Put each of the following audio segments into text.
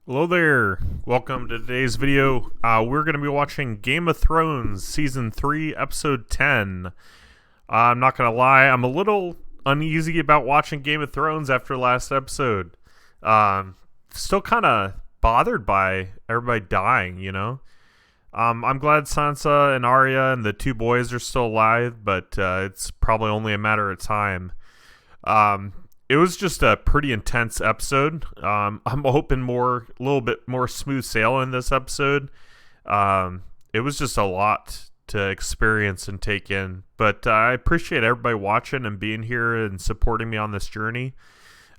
Hello there. Welcome to today's video. We're going to be watching Game of Thrones Season 3, Episode 10. I'm not going to lie, I'm a little uneasy about watching Game of Thrones after last episode. Still kind of bothered by everybody dying, you know? I'm glad Sansa and Arya and the two boys are still alive, but it's probably only a matter of time. It was just a pretty intense episode. I'm hoping a little bit more smooth sailing this episode. It was just a lot to experience and take in, but I appreciate everybody watching and being here and supporting me on this journey.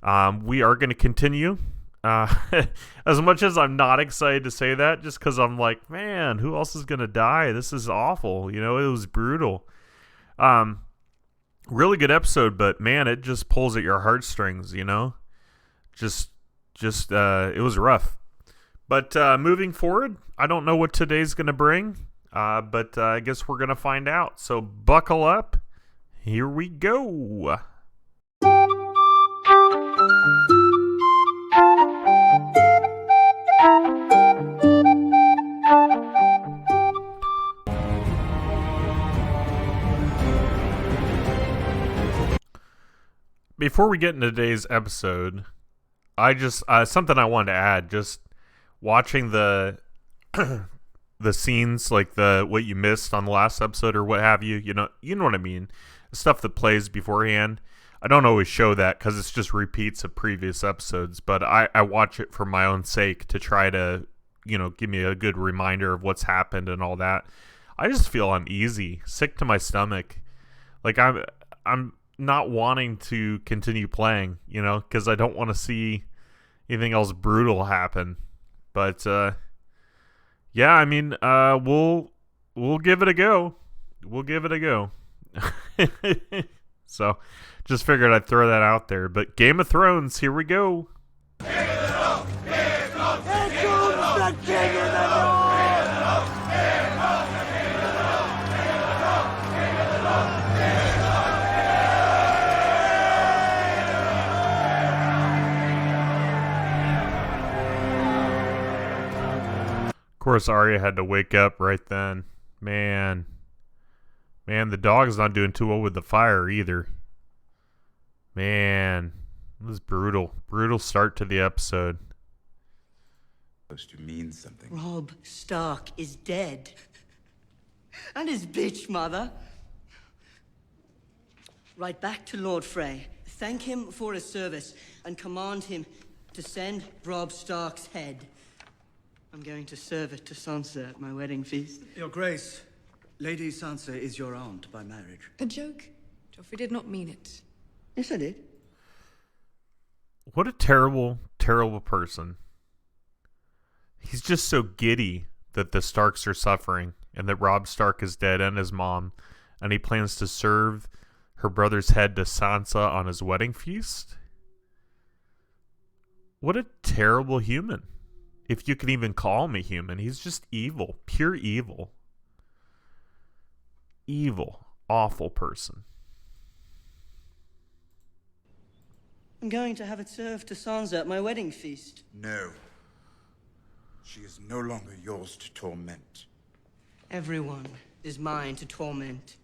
We are going to continue. As much as I'm not excited to say that, just because I'm like, man, who else is going to die? This is awful. You know, it was brutal. Really good episode, but man, it just pulls at your heartstrings, you know? It was rough. But moving forward, I don't know what today's going to bring, but I guess we're going to find out. So buckle up. Here we go. Before we get into today's episode, I just something I wanted to add. Just watching the the scenes, like what you missed on the last episode or what have you. You know what I mean. The stuff that plays beforehand. I don't always show that because it's just repeats of previous episodes. But I watch it for my own sake to try to give me a good reminder of what's happened and all that. I just feel uneasy, sick to my stomach. Like I'm not wanting to continue playing, because I don't want to see anything else brutal happen. But yeah, I mean, we'll give it a go. We'll give it a go. So, just figured I'd throw that out there. But Game of Thrones, here we go. Of course, Arya had to wake up right then. Man, the dog's not doing too well with the fire either. Man, it was brutal. Brutal start to the episode. Supposed to mean something. Robb Stark is dead. And his bitch mother. Write back to Lord Frey. Thank him for his service and command him to send Robb Stark's head. I'm going to serve it to Sansa at my wedding feast. Your Grace, Lady Sansa is your aunt by marriage. A joke? Joffrey did not mean it. Yes, I did. What a terrible, terrible person. He's just so giddy that the Starks are suffering and that Robb Stark is dead and his mom, and he plans to serve her brother's head to Sansa on his wedding feast. What a terrible human. If you can even call him a human, he's just evil, pure evil. Evil, awful person. I'm going to have it served to Sansa at my wedding feast. No. She is no longer yours to torment. Everyone is mine to torment.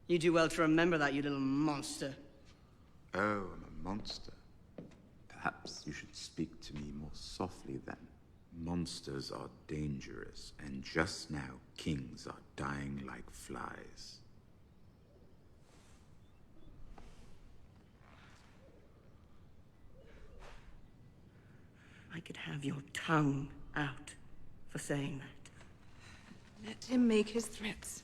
You do well to remember that, you little monster. Oh, I'm a monster. Perhaps you should speak to me more softly then. Monsters are dangerous, and just now kings are dying like flies. I could have your tongue out for saying that. Let him make his threats.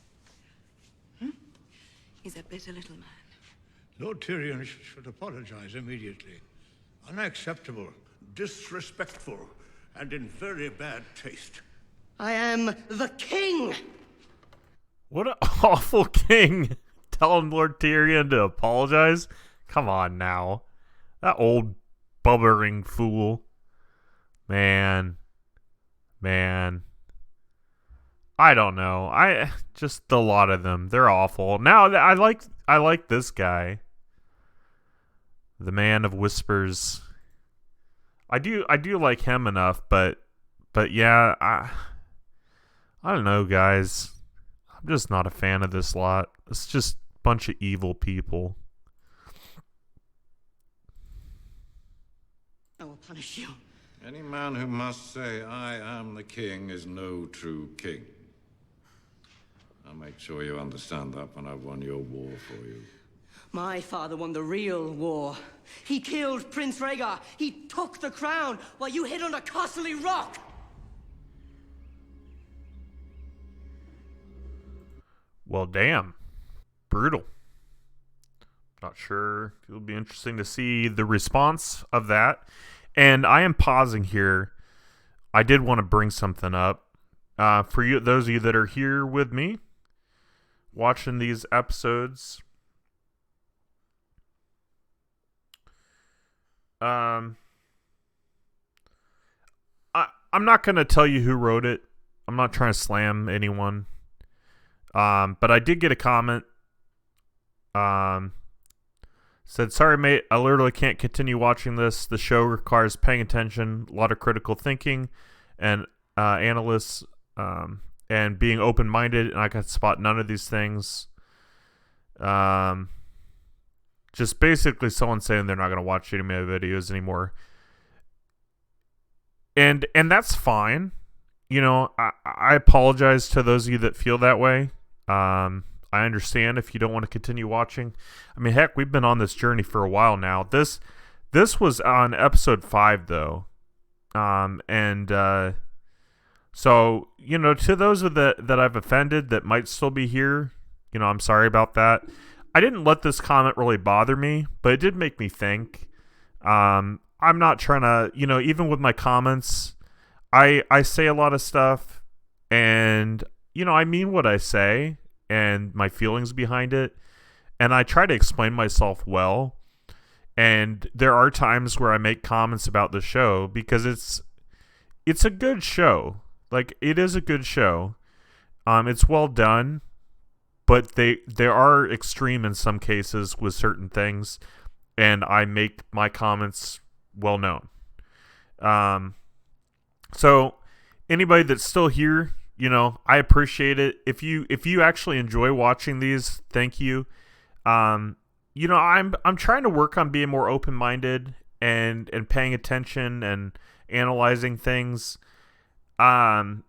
He's a bitter little man. Lord Tyrion should apologize immediately. Unacceptable, disrespectful, and in very bad taste. I am the king! What an awful king. Telling Lord Tyrion to apologize? Come on now. That old bubbering fool. Man. I don't know. Just a lot of them. They're awful. Now I like this guy. The Man of Whispers. I do like him enough, but yeah, I don't know, guys. I'm just not a fan of this lot. It's just a bunch of evil people. I will punish you. Any man who must say, I am the king, is no true king. I'll make sure you understand that when I've won your war for you. My father won the real war. He killed Prince Rhaegar. He took the crown while you hid under Castle Rock. Well, damn. Brutal. Not sure. It'll be interesting to see the response of that. And I am pausing here. I did want to bring something up. For you, those of you that are here with me, watching these episodes. I'm not going to tell you who wrote it. I'm not trying to slam anyone. But I did get a comment. Said, sorry, mate, I literally can't continue watching this. The show requires paying attention, a lot of critical thinking, and analysts, and being open-minded, and I can spot none of these things. Just basically someone saying they're not going to watch any of my videos anymore. And that's fine. You know, I apologize to those of you that feel that way. I understand if you don't want to continue watching. I mean, heck, we've been on this journey for a while now. This was on episode 5, though. So, you know, to those of that I've offended that might still be here, you know, I'm sorry about that. I didn't let this comment really bother me, but it did make me think. I'm not trying to, you know, even with my comments, I say a lot of stuff, and, you know, I mean what I say and my feelings behind it, and I try to explain myself well. And there are times where I make comments about the show because it's a good show. Like, it is a good show. It's well done, but they are extreme in some cases with certain things, and I make my comments well known. So anybody that's still here, you know, I appreciate it. If you actually enjoy watching these, thank you. You know, I'm trying to work on being more open-minded and paying attention and analyzing things. I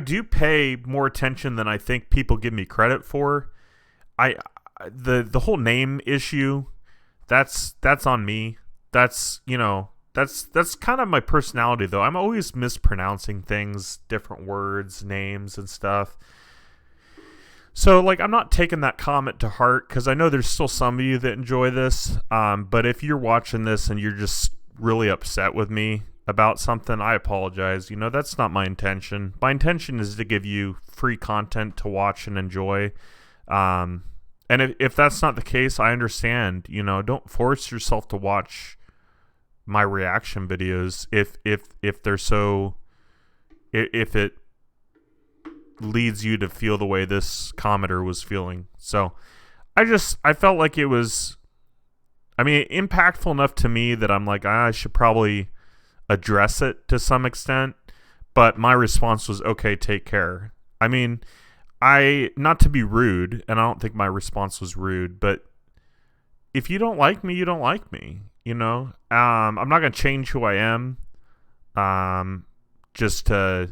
do pay more attention than I think people give me credit for. The whole name issue, that's on me. That's, you know, that's kind of my personality, though. I'm always mispronouncing things, different words, names, and stuff. So, like, I'm not taking that comment to heart because I know there's still some of you that enjoy this. But if you're watching this and you're just really upset with me about something, I apologize. You know, that's not my intention. My intention is to give you free content to watch and enjoy. And if that's not the case, I understand. You know, don't force yourself to watch my reaction videos if they're so, if it leads you to feel the way this commenter was feeling. So I felt like it was, I mean, impactful enough to me that I'm like, I should probably address it to some extent. But my response was, okay, take care. I mean, not to be rude, and I don't think my response was rude, but if you don't like me, you don't like me. You know, I'm not going to change who I am, just to,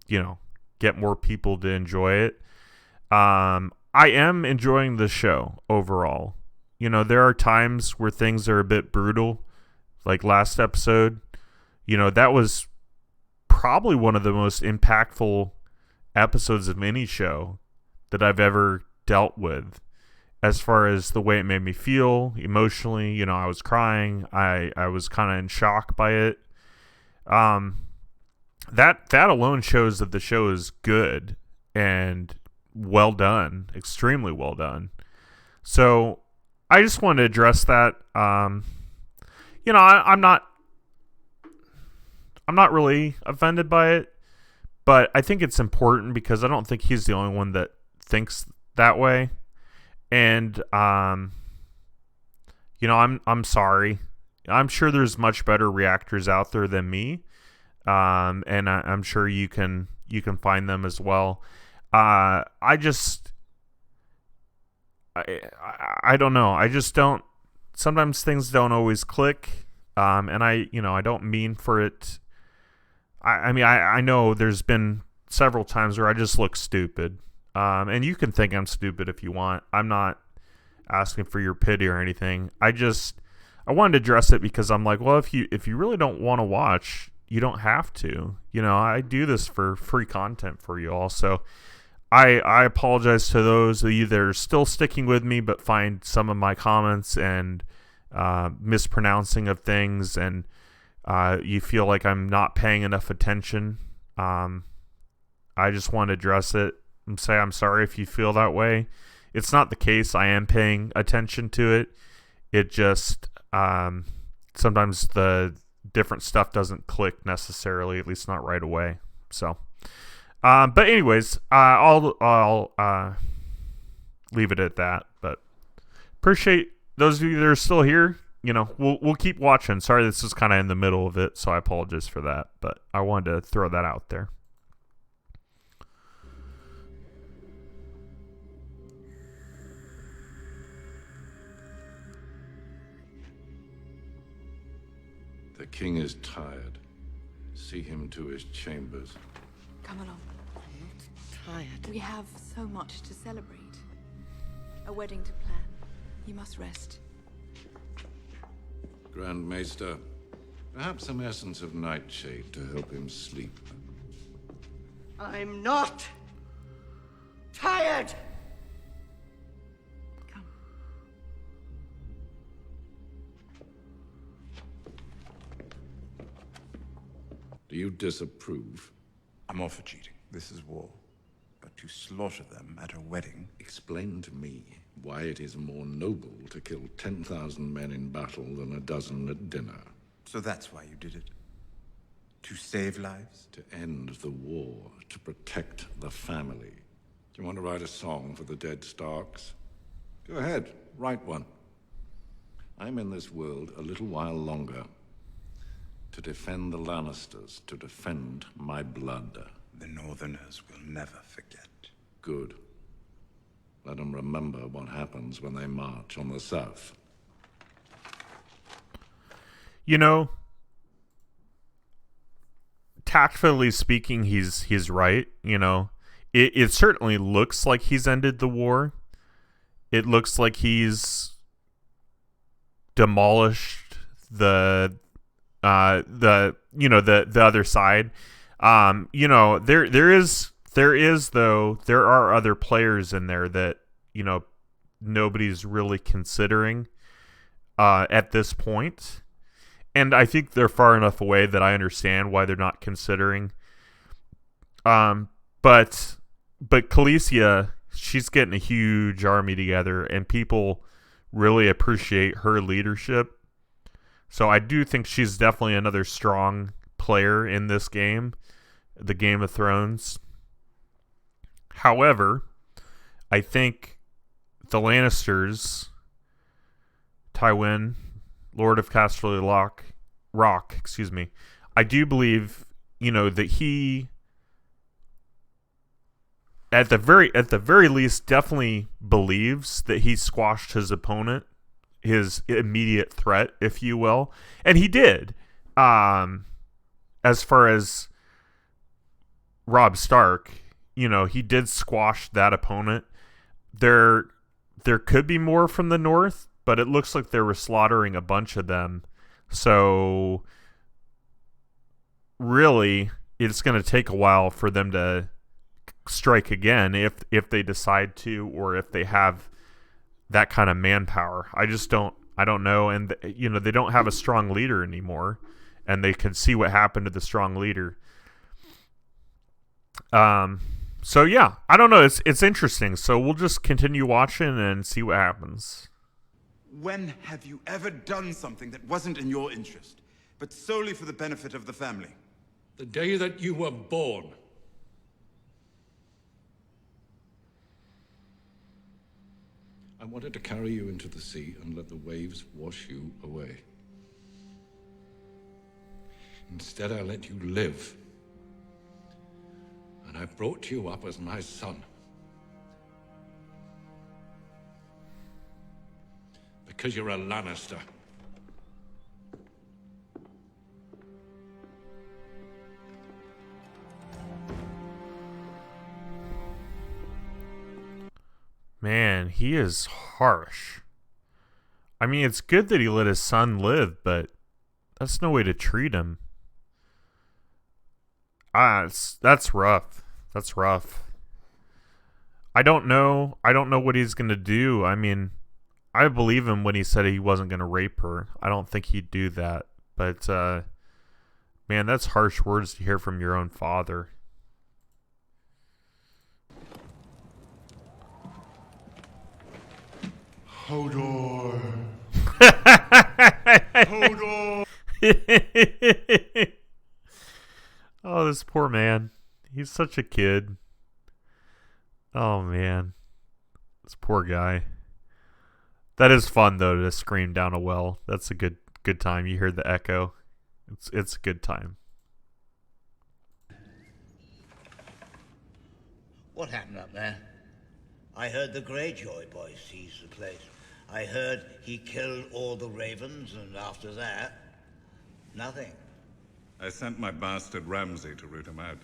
you know, get more people to enjoy it. I am enjoying the show overall. You know, there are times where things are a bit brutal, like last episode. You know, that was probably one of the most impactful episodes of any show that I've ever dealt with. As far as the way it made me feel emotionally, you know, I was crying. I was kind of in shock by it. That alone shows that the show is good and well done, extremely well done. So I just wanted to address that. You know, I'm not really offended by it, but I think it's important because I don't think he's the only one that thinks that way. And, you know, I'm sorry. I'm sure there's much better reactors out there than me, and I'm sure you can find them as well. I don't know. I just don't. Sometimes things don't always click, and I don't mean for it. I mean, I know there's been several times where I just look stupid, and you can think I'm stupid if you want. I'm not asking for your pity or anything. I wanted to address it because I'm like, well, if you really don't want to watch, you don't have to. I do this for free content for you all. So I apologize to those of you that are still sticking with me but find some of my comments and mispronouncing of things, and you feel like I'm not paying enough attention. I just want to address it and say I'm sorry if you feel that way. It's not the case. I am paying attention to it. It just sometimes the different stuff doesn't click necessarily, at least not right away. So, but anyways, I'll leave it at that. But appreciate those of you that are still here. We'll keep watching. Sorry, this is kind of in the middle of it, so I apologize for that. But I wanted to throw that out there. The king is tired. See him to his chambers. Come along. Tired. We have so much to celebrate. A wedding to plan. You must rest. Grand Maester, perhaps some essence of nightshade to help him sleep. I'm not tired. Come. Do you disapprove? I'm all for cheating. This is war. But to slaughter them at a wedding... Explain to me why it is more noble to kill 10,000 men in battle than a dozen at dinner. So that's why you did it? To save lives? To end the war, to protect the family. Do you want to write a song for the dead Starks? Go ahead, write one. I'm in this world a little while longer. To defend the Lannisters, to defend my blood. The Northerners will never forget. Good. Let them remember what happens when they march on the south. Tactfully speaking, he's right. It certainly looks like he's ended the war. It looks like he's demolished the other side. There are other players in there that nobody's really considering at this point, and I think they're far enough away that I understand why they're not considering. But Khaleesi, she's getting a huge army together, and people really appreciate her leadership. So I do think she's definitely another strong player in this game, the Game of Thrones. However, I think the Lannisters, Tywin, Lord of Casterly Rock, I do believe, that he at the very least definitely believes that he squashed his opponent, his immediate threat, if you will. And he did. As far as Robb Stark, he did squash that opponent. There could be more from the north, but it looks like they were slaughtering a bunch of them. So really, it's going to take a while for them to strike again if they decide to, or if they have that kind of manpower. I don't know. And they don't have a strong leader anymore, and they can see what happened to the strong leader. So yeah, I don't know. It's interesting. So we'll just continue watching and see what happens. When have you ever done something that wasn't in your interest, but solely for the benefit of the family? The day that you were born. I wanted to carry you into the sea and let the waves wash you away. Instead, I let you live. And I brought you up as my son. Because you're a Lannister. Man, he is harsh. I mean, it's good that he let his son live, but that's no way to treat him. That's rough. That's rough. I don't know. I don't know what he's gonna do. I mean, I believe him when he said he wasn't gonna rape her. I don't think he'd do that. But man, that's harsh words to hear from your own father. Hodor. Hodor. Oh, this poor man. He's such a kid. Oh, man. This poor guy. That is fun, though, to scream down a well. That's a good time. You hear the echo. It's a good time. What happened up there? I heard the Greyjoy boy seized the place. I heard he killed all the ravens, and after that, nothing. I sent my bastard Ramsay to root him out.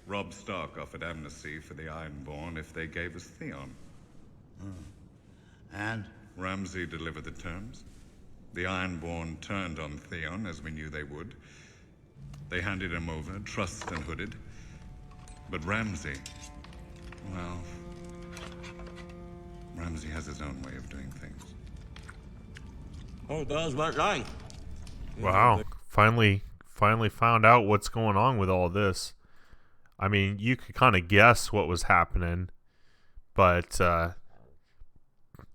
Robb Stark offered amnesty for the Ironborn if they gave us Theon. And? Ramsay delivered the terms. The Ironborn turned on Theon, as we knew they would. They handed him over, trussed and hooded. But Ramsay, well, Ramsay has his own way of doing things. Oh, that's my line. Wow. Finally found out what's going on with all this. I mean, you could kind of guess what was happening, but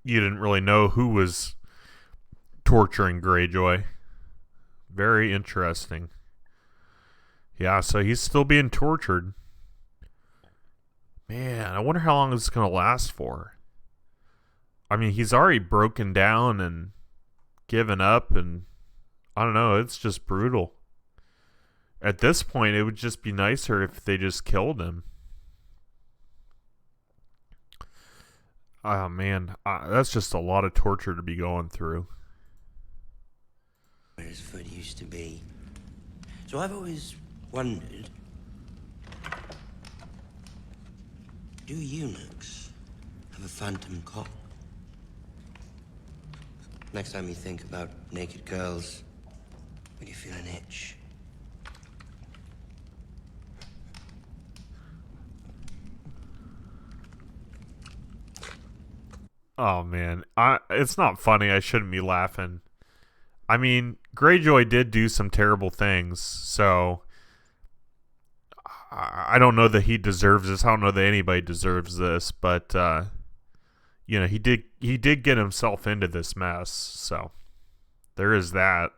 you didn't really know who was torturing Greyjoy. Very interesting. Yeah, so he's still being tortured. Man, I wonder how long this is going to last for. I mean, he's already broken down and given up, and I don't know, it's just brutal. At this point, it would just be nicer if they just killed him. Oh, man, that's just a lot of torture to be going through. As foot used to be. So I've always wondered, do eunuchs have a phantom cock? Next time you think about naked girls, when you feel an itch. Oh, man. It's not funny. I shouldn't be laughing. I mean, Greyjoy did do some terrible things, so I don't know that he deserves this. I don't know that anybody deserves this, but you know, he did get himself into this mess, so there is that.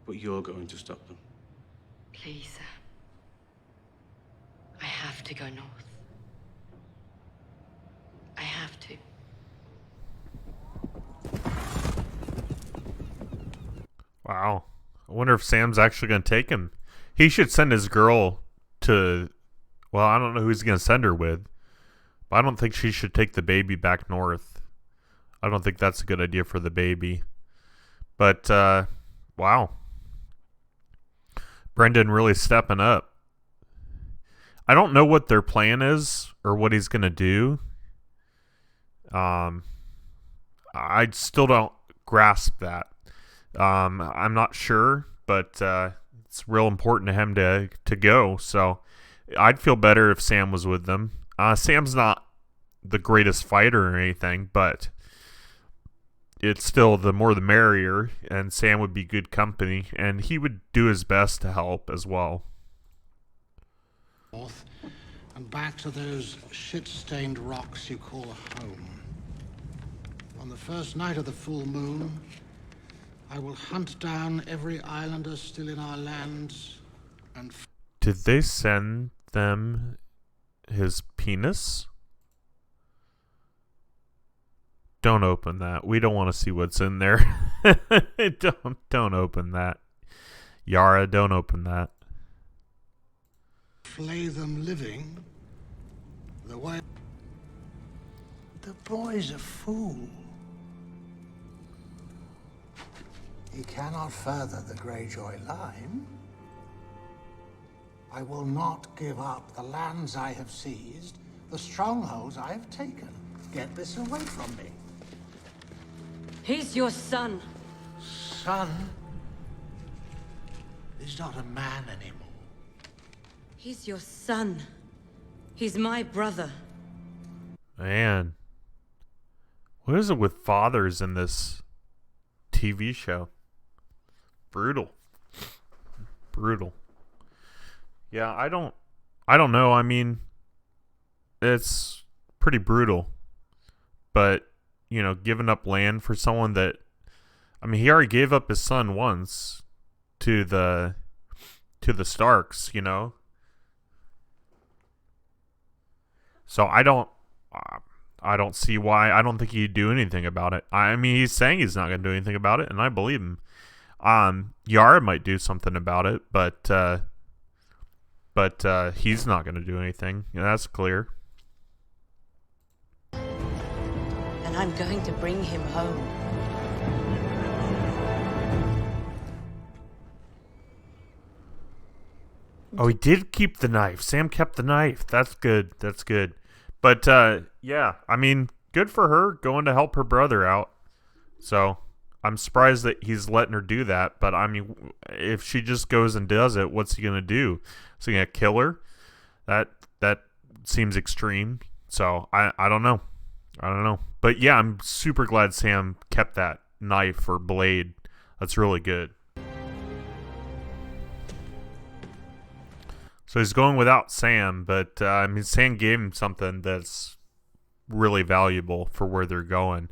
But you're going to stop them. Please, sir. I have to go north. I have to. Wow. I wonder if Sam's actually going to take him. He should send his girl to... Well, I don't know who he's going to send her with. But I don't think she should take the baby back north. I don't think that's a good idea for the baby. But, wow. Brendan really stepping up. I don't know what their plan is or what he's going to do. I still don't grasp that. I'm not sure, but it's real important to him to go. So I'd feel better if Sam was with them. Sam's not the greatest fighter or anything, but it's still the more the merrier, and Sam would be good company, and he would do his best to help as well. North and back to those shit-stained rocks you call home. On the first night of the full moon, I will hunt down every islander still in our lands and... Did they send them his penis? Don't open that. We don't want to see what's in there. Don't open that. Yara, don't open that. Flay them living the way... The boy's a fool. He cannot further the Greyjoy line. I will not give up the lands I have seized, the strongholds I have taken. Get this away from me. He's your son. Son is not a man anymore. He's your son. He's my brother. Man. What is it with fathers in this TV show? Brutal. Brutal. Yeah, I don't know. I mean, it's pretty brutal. But, you know, giving up land for someone that, I mean, he already gave up his son once to the Starks, you know. So I don't see why. I don't think he'd do anything about it. I mean, he's saying he's not going to do anything about it, and I believe him. Yara might do something about it, but he's not going to do anything. Yeah, that's clear. And I'm going to bring him home. Oh, he did keep the knife. Sam kept the knife. That's good. That's good. But, yeah, I mean, good for her going to help her brother out. So, I'm surprised that he's letting her do that. But, I mean, if she just goes and does it, what's he going to do? Is he going to kill her? That seems extreme. So, I don't know. I don't know. But, yeah, I'm super glad Sam kept that knife or blade. That's really good. So he's going without Sam, but I mean, Sam gave him something that's really valuable for where they're going.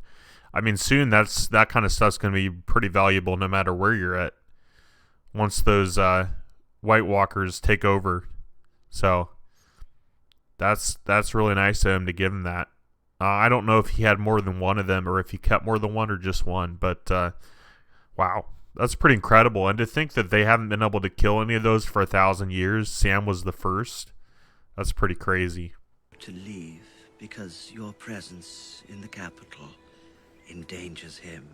I mean, soon that kind of stuff's going to be pretty valuable no matter where you're at. Once those White Walkers take over, so that's really nice of him to give him that. I don't know if he had more than one of them or if he kept more than one or just one, but wow. That's pretty incredible. And to think that they haven't been able to kill any of those for 1,000 years. Sam was the first. That's pretty crazy. To leave because your presence in the capital endangers him.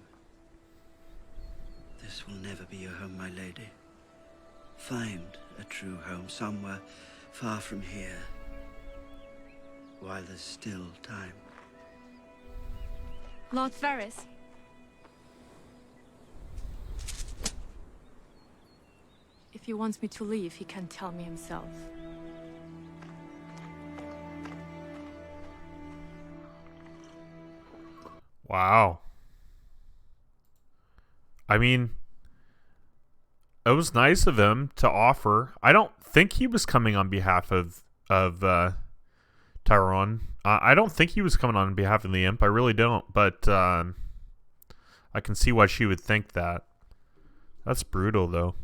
This will never be your home, my lady. Find a true home somewhere far from here while there's still time. Lord Ferris. If he wants me to leave, he can tell me himself. Wow. I mean, it was nice of him to offer. I don't think he was coming on behalf of Tyrone. I don't think he was coming on behalf of the Imp. I really don't. But I can see why she would think that. That's brutal, though.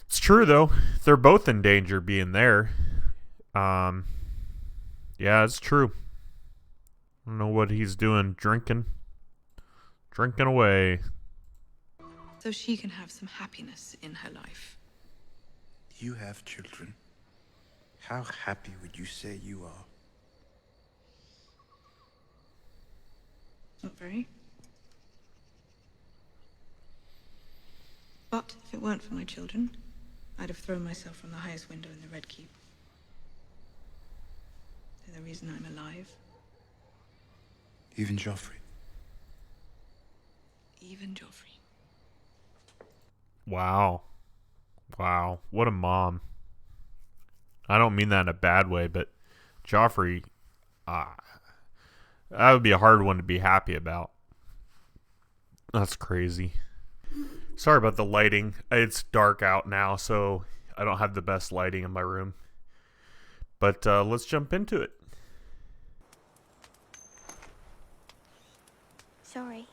It's true, though. They're both in danger being there. Yeah, it's true. I don't know what he's doing. Drinking away. So she can have some happiness in her life. You have children. How happy would you say you are? Not very. But if it weren't for my children, I'd have thrown myself from the highest window in the Red Keep. They're the reason I'm alive. Even Joffrey? Even Joffrey. Wow. Wow. What a mom. I don't mean that in a bad way, but Joffrey, that would be a hard one to be happy about. That's crazy. Sorry about the lighting. It's dark out now, so I don't have the best lighting in my room. But let's jump into it. Sorry.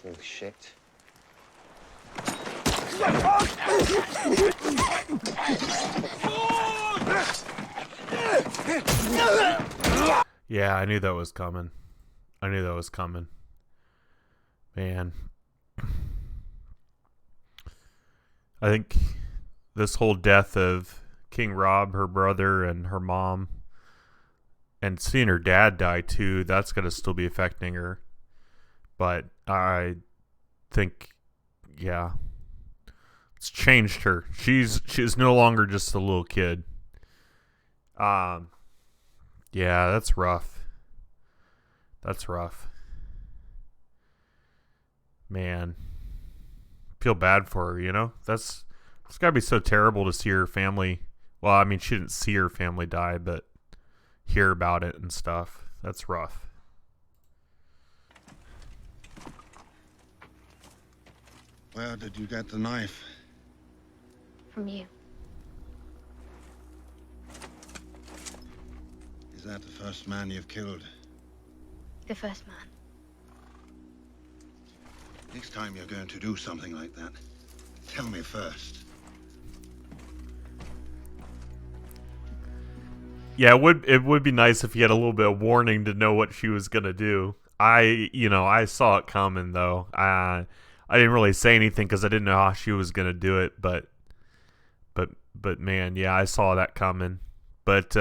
Bullshit. Yeah, I knew that was coming. I knew that was coming. Man. I think this whole death of King Robb, her brother, and her mom, and seeing her dad die too, that's going to still be affecting her. But I think, yeah, it's changed her. She's no longer just a little kid. Yeah, that's rough. That's rough. Man, feel bad for her, you know? It's got to be so terrible to see her family. Well, I mean, she didn't see her family die, but hear about it and stuff. That's rough. Where did you get the knife? From you. Is that the first man you've killed? The first man. Next time you're going to do something like that, tell me first. Yeah, it would be nice if you had a little bit of warning to know what she was gonna do. I saw it coming though. I didn't really say anything because I didn't know how she was gonna do it, but man, yeah, I saw that coming. But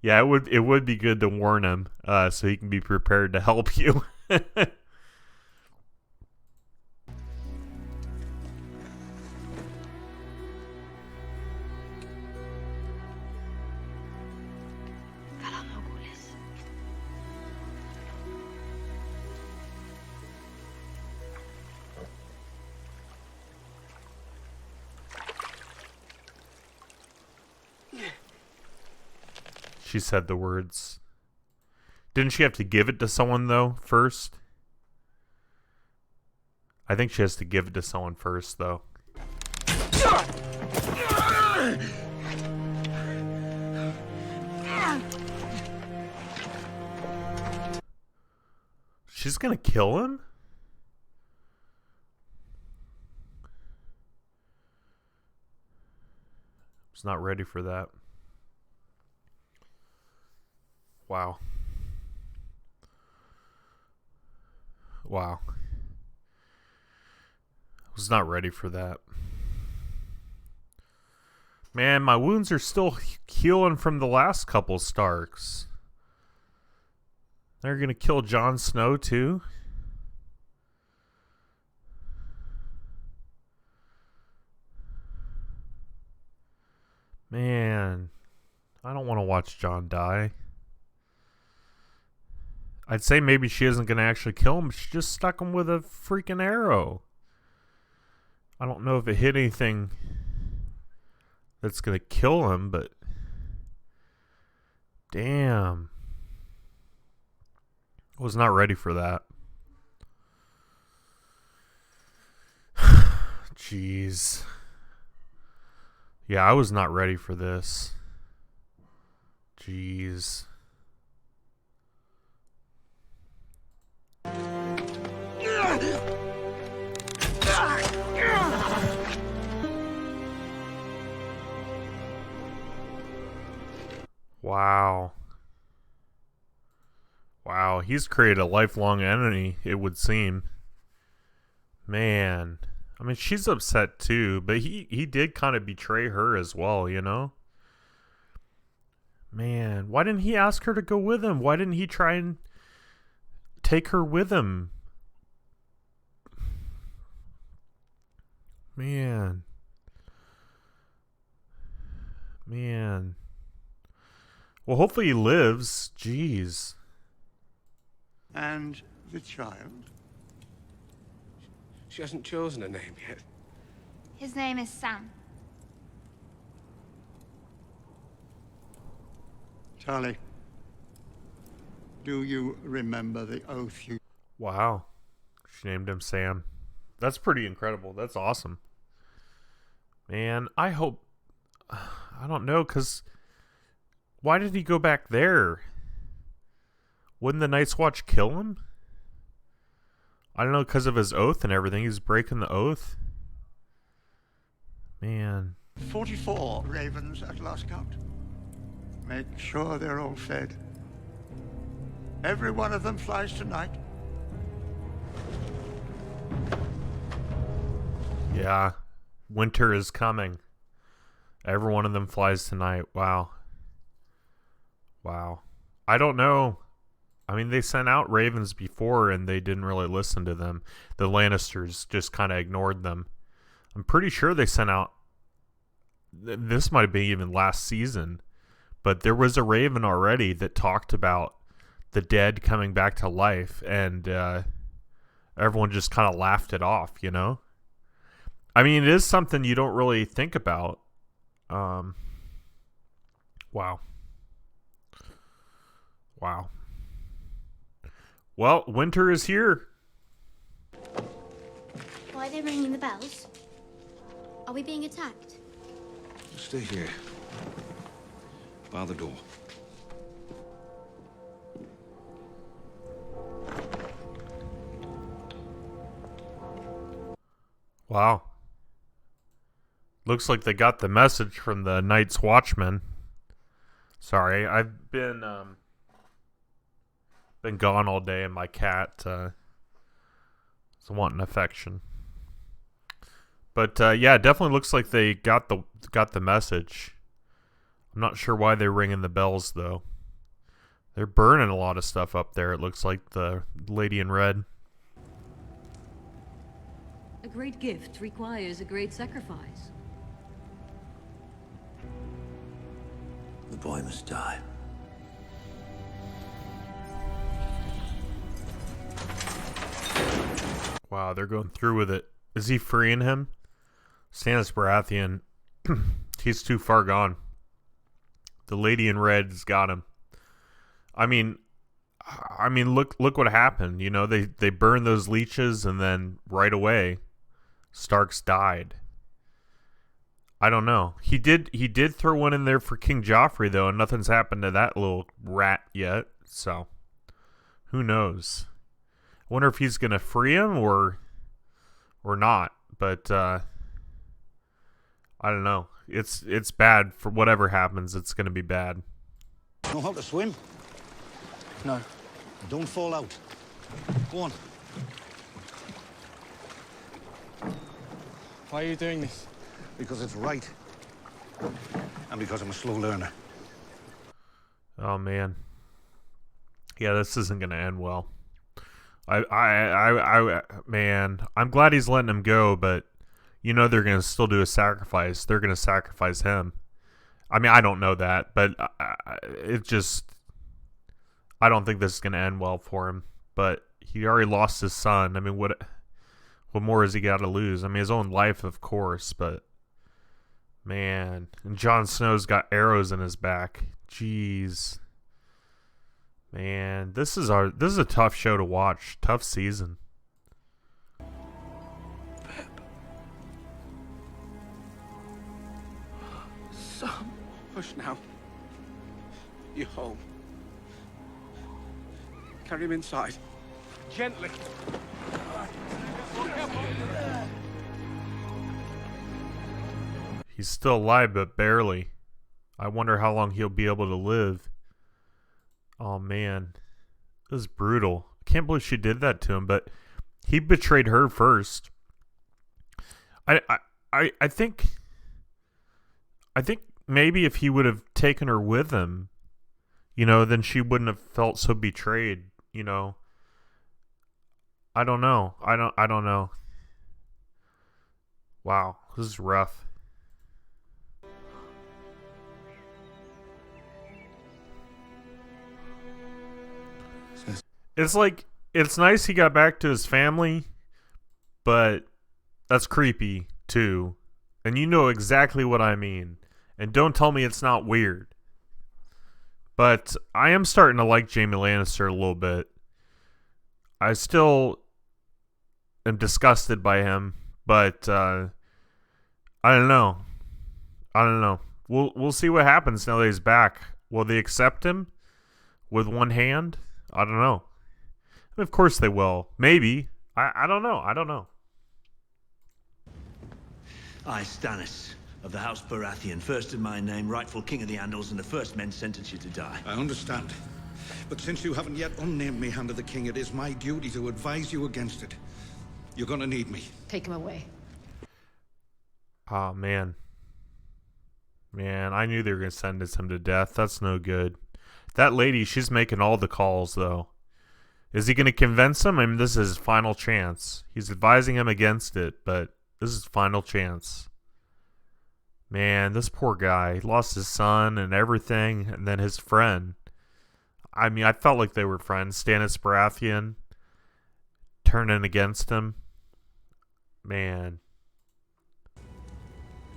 yeah, it would be good to warn him so he can be prepared to help you. She said the words. Didn't she have to give it to someone, though, first? I think she has to give it to someone first, though. She's gonna kill him? I was not ready for that. Wow. Wow. I was not ready for that. Man, my wounds are still healing from the last couple Starks. They're gonna kill Jon Snow too? Man, I don't want to watch Jon die. I'd say maybe she isn't going to actually kill him. She just stuck him with a freaking arrow. I don't know if it hit anything that's going to kill him, but damn. I was not ready for that. Jeez. Yeah, I was not ready for this. Jeez. Wow. Wow, he's created a lifelong enemy, it would seem. Man. I mean, she's upset too, but he did kind of betray her as well, you know? Man, why didn't he ask her to go with him? Why didn't he try and take her with him? Man. Man. Well, hopefully he lives. Jeez. And the child? She hasn't chosen a name yet. His name is Sam. Charlie, do you remember the oath you... Wow. She named him Sam. That's pretty incredible. That's awesome. Man, I hope... I don't know, because... Why did he go back there? Wouldn't the Night's Watch kill him? I don't know, because of his oath and everything. He's breaking the oath. Man. 44 ravens at last count. Make sure they're all fed. Every one of them flies tonight. Yeah. Winter is coming. Every one of them flies tonight. Wow. Wow. I don't know. I mean, they sent out ravens before and they didn't really listen to them. The Lannisters just kind of ignored them. I'm pretty sure they sent out... This might have been even last season. But there was a raven already that talked about the dead coming back to life. And everyone just kind of laughed it off, you know? I mean, it is something you don't really think about. Wow. Wow. Well, winter is here. Why are they ringing the bells? Are we being attacked? Stay here. Bar the door. Wow. Looks like they got the message from the Night's Watchman. Sorry, I've been gone all day, and my cat is wanting affection. But yeah, it definitely looks like they got the message. I'm not sure why they're ringing the bells though. They're burning a lot of stuff up there. It looks like the lady in red. A great gift requires a great sacrifice. The boy must die. Wow, they're going through with it. Is he freeing him? Stannis Baratheon, he's too far gone. The lady in red's got him. I mean, look what happened. You know, they burned those leeches, and then right away, Starks died. I don't know. He did throw one in there for King Joffrey though, and nothing's happened to that little rat yet. So, who knows? I wonder if he's gonna free him or not. But I don't know. It's bad. For whatever happens, it's gonna be bad. Know how to swim? No. Don't fall out. Go on. Why are you doing this? Because it's right. And because I'm a slow learner. Oh man. Yeah, this isn't gonna end well. Man, I'm glad he's letting him go, but you know they're gonna still do a sacrifice. They're gonna sacrifice him. I mean, I don't know that, but it just, I don't think this is gonna end well for him. But he already lost his son. I mean, what more has he got to lose? I mean, his own life, of course, but man, and Jon Snow's got arrows in his back. Jeez. Man, this is a tough show to watch. Tough season. Sam, hush now. You're home. Carry him inside. Gently. He's still alive, but barely. I wonder how long he'll be able to live. Oh man, this is brutal. I can't believe she did that to him, but he betrayed her first. I think maybe if he would have taken her with him, you know, then she wouldn't have felt so betrayed, you know. I don't know. I don't know. Wow, this is rough. It's like, it's nice he got back to his family, but that's creepy too. And you know exactly what I mean. And don't tell me it's not weird. But I am starting to like Jaime Lannister a little bit. I still am disgusted by him, but I don't know. We'll see what happens now that he's back. Will they accept him with one hand? I don't know. Of course they will. Maybe. I don't know. I, Stannis, of the House Baratheon, first in my name, rightful king of the Andals, and the first men sentence you to die. I understand. But since you haven't yet unnamed me Hand of the King, it is my duty to advise you against it. You're gonna need me. Take him away. Oh, man. Man, I knew they were going to sentence him to death. That's no good. That lady, she's making all the calls, though. Is he going to convince him? I mean, this is his final chance. He's advising him against it, but this is final chance. Man, this poor guy. He lost his son and everything, and then his friend. I mean, I felt like they were friends. Stannis Baratheon turning against him. Man.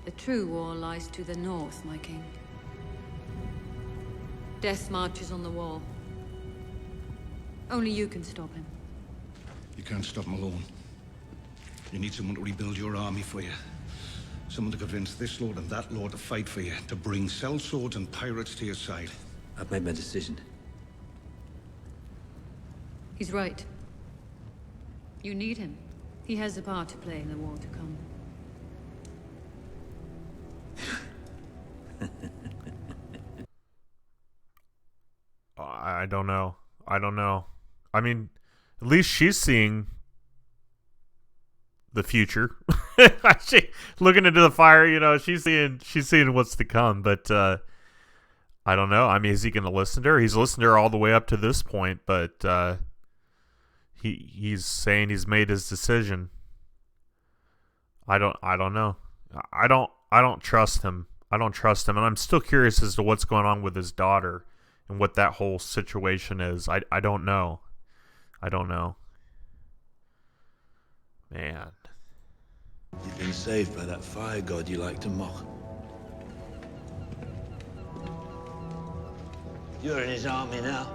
The true war lies to the north, my king. Death marches on the wall. Only you can stop him. You can't stop him alone. You need someone to rebuild your army for you. Someone to convince this lord and that lord to fight for you, to bring sellswords and pirates to your side. I've made my decision. He's right. You need him. He has a part to play in the war to come. I don't know. I don't know. I mean, at least she's seeing the future. Looking into the fire, you know, she's seeing what's to come. But I don't know. I mean, is he going to listen to her? He's listened to her all the way up to this point, but he's saying he's made his decision. I don't know. I don't trust him. I don't trust him, and I'm still curious as to what's going on with his daughter and what that whole situation is. I don't know. I don't know. Man. You've been saved by that fire god you like to mock. You're in his army now.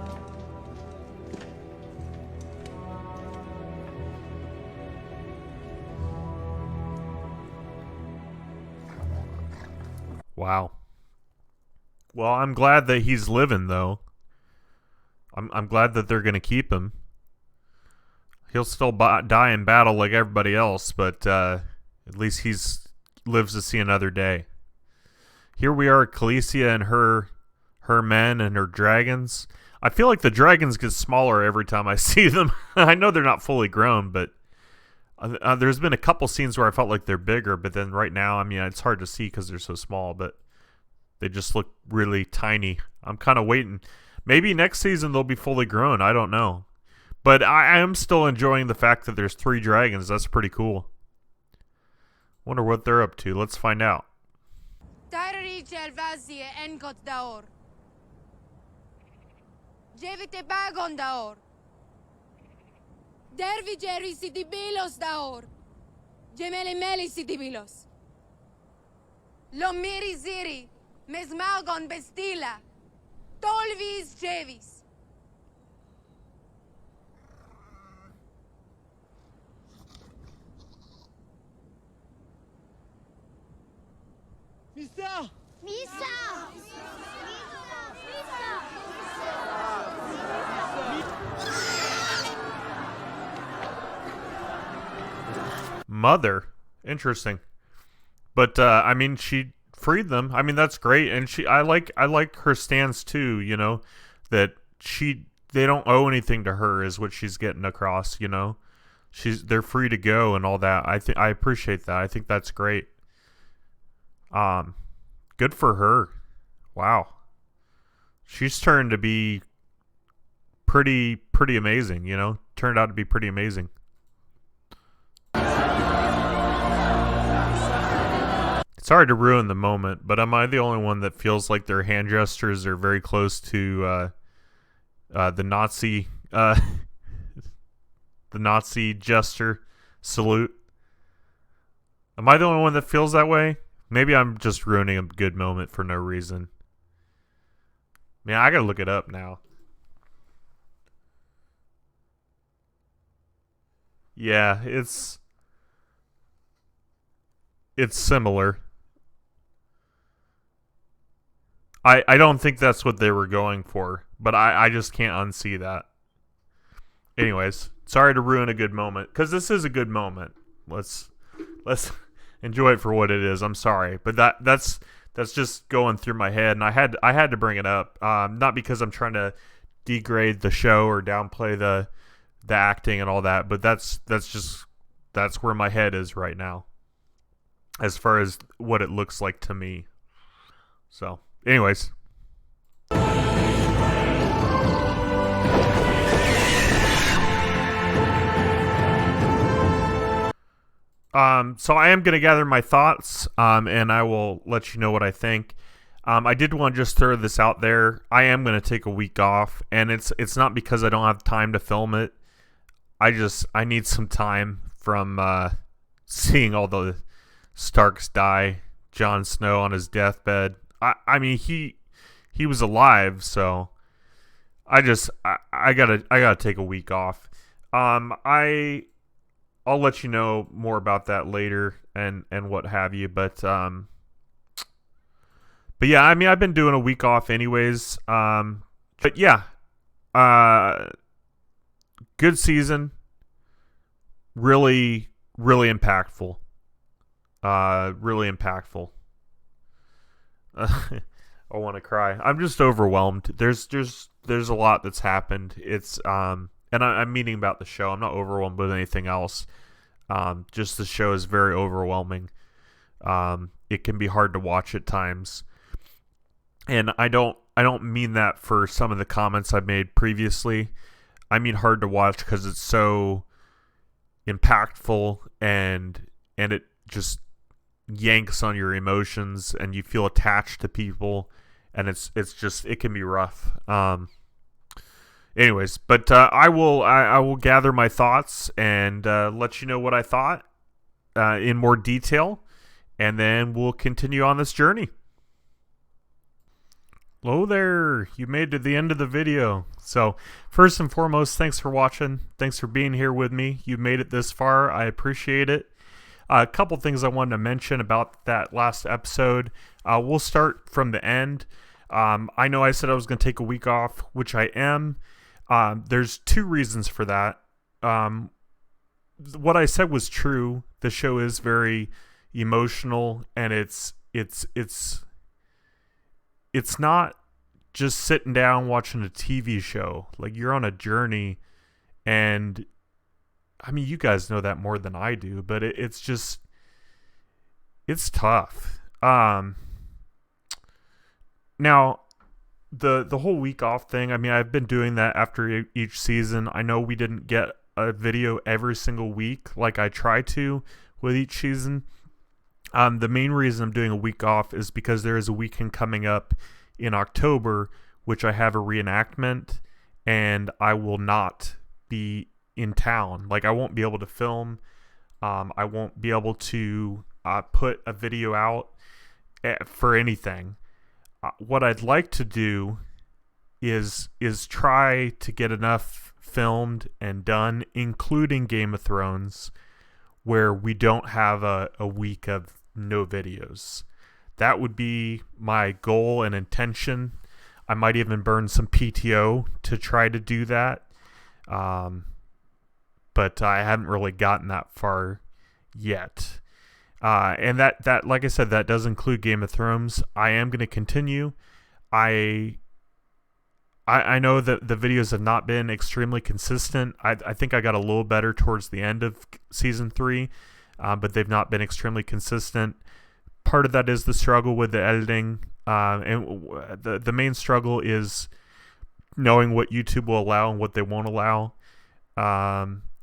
Wow. Well, I'm glad that he's living, though. I'm glad that they're going to keep him. He'll still die in battle like everybody else, but at least lives to see another day. Here we are, Khaleesi and her men and her dragons. I feel like the dragons get smaller every time I see them. I know they're not fully grown, but there's been a couple scenes where I felt like they're bigger, but then right now, I mean, it's hard to see because they're so small, but they just look really tiny. I'm kind of waiting. Maybe next season they'll be fully grown. I don't know. But I am still enjoying the fact that there's 3 dragons. That's pretty cool. Wonder what they're up to. Let's find out. Dervigeri Sitibilos daor. Gemele Meli Sitibilos. Lomiri Ziri. Mesmalgon Bestila. Tolvis Jevis. Misa! Misa! Mother. Interesting. But I mean, she freed them. I mean, that's great, and I like her stance too, you know, that they don't owe anything to her is what she's getting across, you know. They're free to go and all that. I appreciate that. I think that's great. Good for her. Wow. She's turned to be pretty amazing, you know. Turned out to be pretty amazing. Sorry to ruin the moment, but am I the only one that feels like their hand gestures are very close to the Nazi the Nazi gesture salute? Am I the only one that feels that way? Maybe I'm just ruining a good moment for no reason. Man, I gotta look it up now. Yeah, it's similar. I don't think that's what they were going for, but I just can't unsee that. Anyways, sorry to ruin a good moment, because this is a good moment. Let's enjoy it for what it is. I'm sorry, but that's just going through my head, and I had to bring it up, not because I'm trying to degrade the show or downplay the acting and all that, but that's where my head is right now as far as what it looks like to me. So, anyways. So I am going to gather my thoughts, and I will let you know what I think. I did want to just throw this out there. I am going to take a week off, and it's not because I don't have time to film it. I need some time from seeing all the Starks die, Jon Snow on his deathbed. I mean, he was alive, so I gotta take a week off. I'll let you know more about that later and what have you. But yeah, I mean, I've been doing a week off anyways. But yeah, good season. Really, really impactful. Really impactful. I want to cry. I'm just overwhelmed. There's a lot that's happened. It's and I'm meaning about the show. I'm not overwhelmed with anything else. Just the show is very overwhelming. It can be hard to watch at times. And I don't mean that for some of the comments I made previously. I mean hard to watch because it's so impactful and it just yanks on your emotions and you feel attached to people, and it's just, it can be rough. Anyways, but I will gather my thoughts and let you know what I thought in more detail, and then we'll continue on this journey. Hello there, you made it to the end of the video. So first and foremost, thanks for watching. Thanks for being here with me. You made it this far. I appreciate it. A couple things I wanted to mention about that last episode. We'll start from the end. I know I said I was going to take a week off, which I am. There's two reasons for that. What I said was true. The show is very emotional, and it's not just sitting down watching a TV show. Like, you're on a journey, and I mean, you guys know that more than I do, but it's tough. Now, the whole week off thing, I mean, I've been doing that after each season. I know we didn't get a video every single week like I try to with each season. The main reason I'm doing a week off is because there is a weekend coming up in October, which I have a reenactment, and I will not be in town. Like, I won't be able to film. I won't be able to put a video out for anything. What I'd like to do is try to get enough filmed and done, including Game of Thrones, where we don't have a week of no videos. That would be my goal and intention. I might even burn some PTO to try to do that. But I haven't really gotten that far yet. And that, like I said, that does include Game of Thrones. I am going to continue. I know that the videos have not been extremely consistent. I think I got a little better towards the end of season 3, but they've not been extremely consistent. Part of that is the struggle with the editing, and the main struggle is knowing what YouTube will allow and what they won't allow.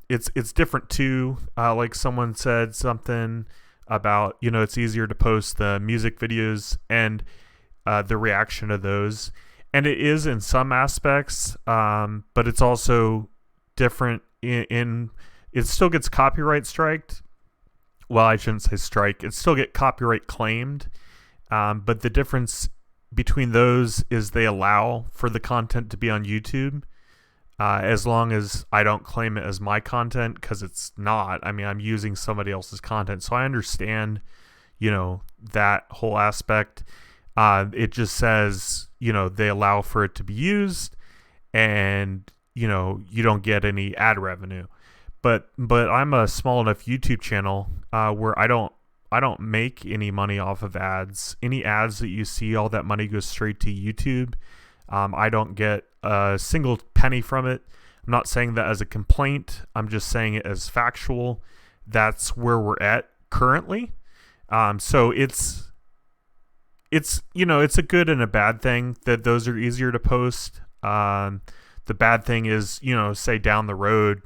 It's different too. Like someone said something about, it's easier to post the music videos and the reaction to those. And it is in some aspects, but it's also different in it still gets copyright striked. Well, I shouldn't say strike. It still get copyright claimed. But the difference between those is they allow for the content to be on YouTube. As long as I don't claim it as my content, because it's not. I mean, I'm using somebody else's content. So I understand, that whole aspect. It just says, they allow for it to be used, and, you don't get any ad revenue. But I'm a small enough YouTube channel where I don't make any money off of ads. Any ads that you see, all that money goes straight to YouTube. I don't get a single penny from it. I'm not saying that as a complaint. I'm just saying it as factual. That's where we're at currently. So it's a good and a bad thing that those are easier to post. The bad thing is, say down the road,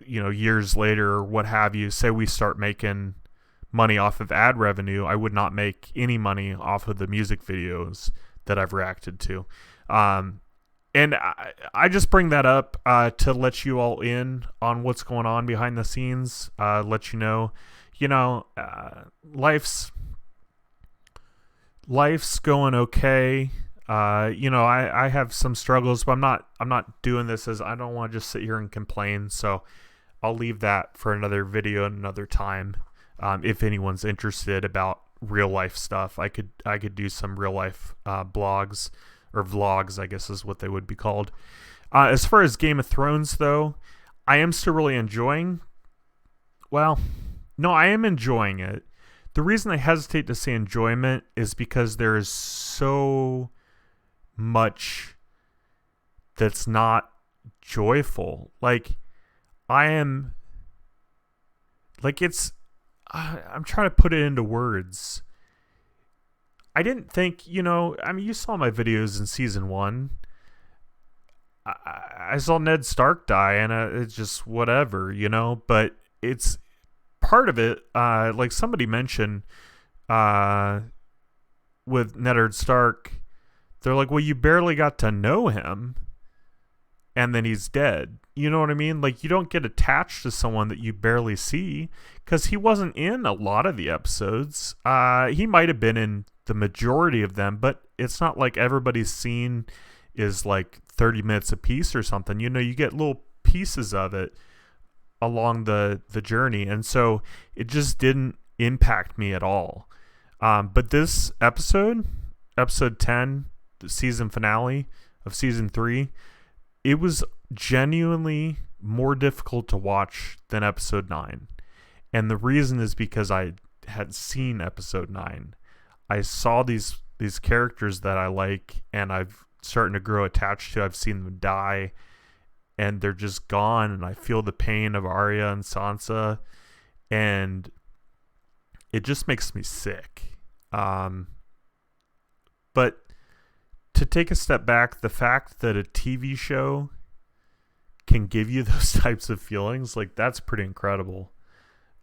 years later or what have you, say we start making money off of ad revenue, I would not make any money off of the music videos that I've reacted to. And I just bring that up to let you all in on what's going on behind the scenes, let you know, life's going okay. I have some struggles, but I'm not doing this as I don't want to just sit here and complain. So I'll leave that for another video another time. If anyone's interested about real life stuff, I could do some real life blogs or vlogs, I guess is what they would be called. As far as Game of Thrones, though, I am still really enjoying. Well, no, I am enjoying it. The reason I hesitate to say enjoyment is because there is so much that's not joyful. I'm trying to put it into words. I didn't think, you saw my videos in season 1. I saw Ned Stark die, and it's just whatever, but it's part of it. Like somebody mentioned, with Ned Stark, they're like, well, you barely got to know him, and then he's dead. You know what I mean? Like, you don't get attached to someone that you barely see, because he wasn't in a lot of the episodes. He might have been in the majority of them, but it's not like everybody's scene is like 30 minutes a piece or something. You get little pieces of it along the journey, and so it just didn't impact me at all. But this episode 10, the season finale of season 3, it was genuinely more difficult to watch than episode 9. And the reason is because I had seen episode 9. I saw these characters that I like, and I've starting to grow attached to. I've seen them die, and they're just gone, and I feel the pain of Arya and Sansa, and it just makes me sick. But to take a step back, the fact that a TV show can give you those types of feelings, that's pretty incredible.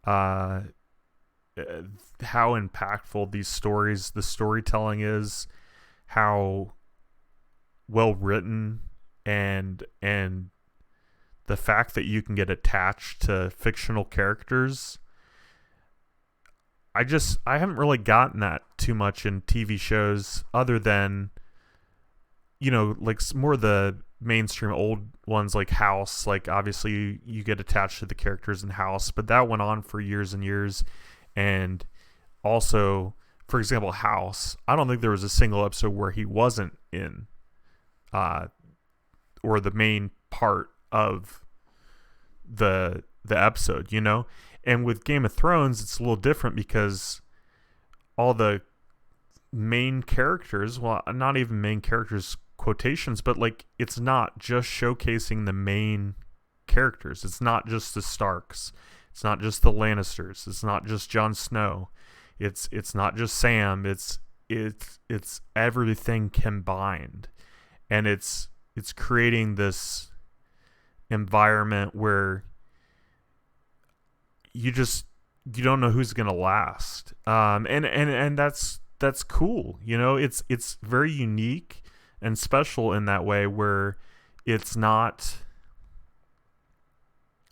How impactful the storytelling is, how well written, and the fact that you can get attached to fictional characters. I haven't really gotten that too much in TV shows, other than, more of the mainstream old ones like House. Obviously you get attached to the characters in House, but that went on for years and years. And also, for example, House, I don't think there was a single episode where he wasn't in, or the main part of the episode, And with Game of Thrones, it's a little different, because all the main characters, well, not even main characters, quotations, but it's not just showcasing the main characters. It's not just the Starks. It's not just the Lannisters. It's not just Jon Snow. It's not just Sam. It's everything combined, and it's creating this environment where you don't know who's gonna last. And that's cool. It's very unique and special in that way, where it's not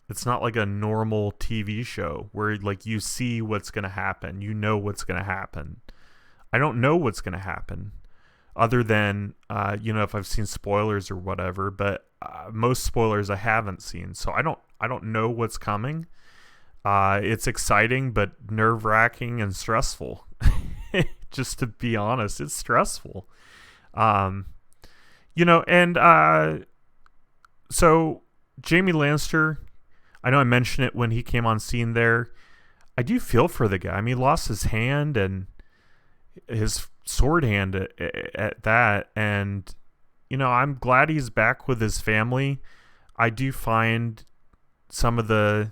like a normal TV show where you see what's going to happen. You know what's going to happen. I don't know what's going to happen, other than, if I've seen spoilers or whatever, but most spoilers I haven't seen. So I don't know what's coming. It's exciting, but nerve-wracking and stressful. Just to be honest, it's stressful. So Jaime Lannister, I know I mentioned it when he came on scene there. I do feel for the guy. I mean, he lost his hand, and his sword hand at that. And, you know, I'm glad he's back with his family. I do find some of the,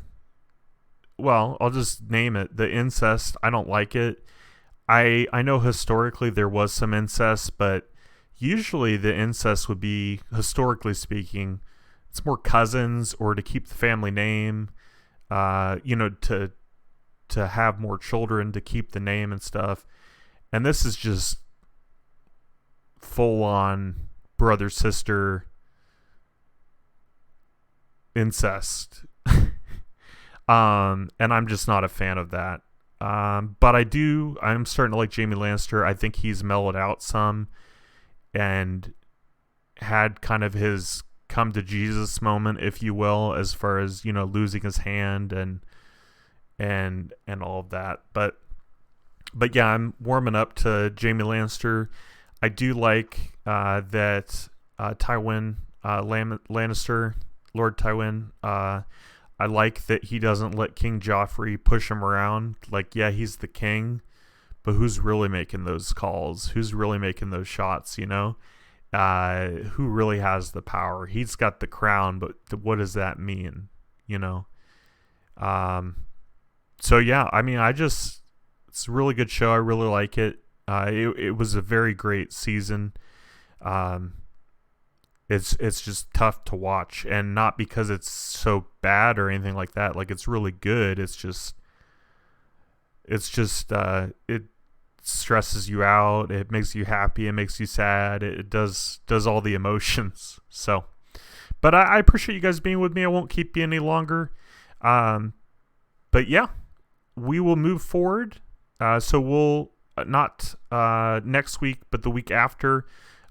well, I'll just name it, the incest. I don't like it. I know historically there was some incest, but usually the incest would be, historically speaking, it's more cousins or to keep the family name, you know, to have more children, to keep the name and stuff. And this is just full on brother sister incest. And I'm just not a fan of that. But I'm starting to like Jaime Lannister. I think he's mellowed out some and had kind of his come to Jesus moment, if you will, as far as, you know, losing his hand and all of that. But yeah, I'm warming up to Jaime Lannister. I do like that Tywin Lannister, Lord Tywin, I like that he doesn't let King Joffrey push him around. Like, yeah, he's the king, but who's really making those calls? Who's really making those shots, you know? Who really has the power? He's got the crown, but what does that mean, you know? So, yeah, I mean, it's a really good show. I really like it. It was a very great season. It's just tough to watch, and not because it's so bad or anything like that. Like, it's really good. It stresses you out. It makes you happy. It makes you sad. It does all the emotions. So, but I appreciate you guys being with me. I won't keep you any longer. But yeah, we will move forward. So we'll not next week, but the week after.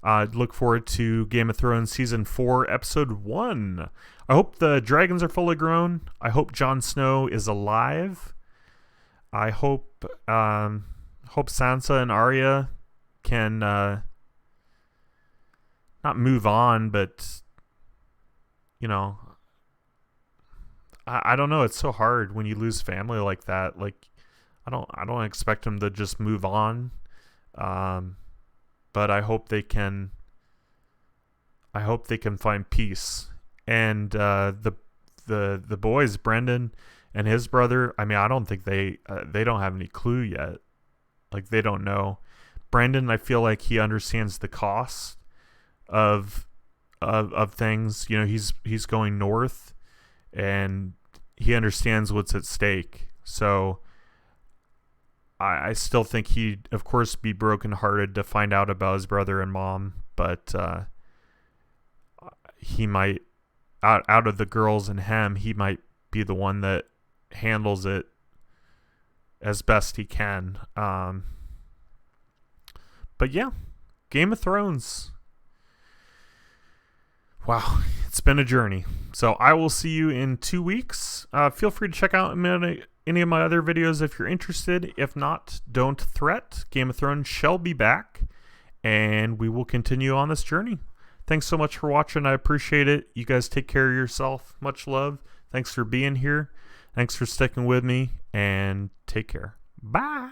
Look forward to Game of Thrones Season 4, Episode 1. I hope the dragons are fully grown. I hope Jon Snow is alive. I hope Sansa and Arya can not move on, but, you know, I don't know. It's so hard when you lose family like that. Like, I don't expect them to just move on. But I hope they can find peace. And the boys, Brendan and his brother, I mean, I don't think they don't have any clue yet. Like, they don't know. Brendan, I feel like he understands the cost of things. You know, he's going north, and he understands what's at stake. So I still think he'd, of course, be brokenhearted to find out about his brother and mom, but he might, out of the girls and him, he might be the one that handles it as best he can. But yeah, Game of Thrones. Wow, it's been a journey. So I will see you in 2 weeks. Feel free to check out any of my other videos if you're interested. If not, don't fret. Game of Thrones shall be back, and we will continue on this journey. Thanks so much for watching. I appreciate it. You guys take care of yourself. Much love. Thanks for being here. Thanks for sticking with me, and take care. Bye.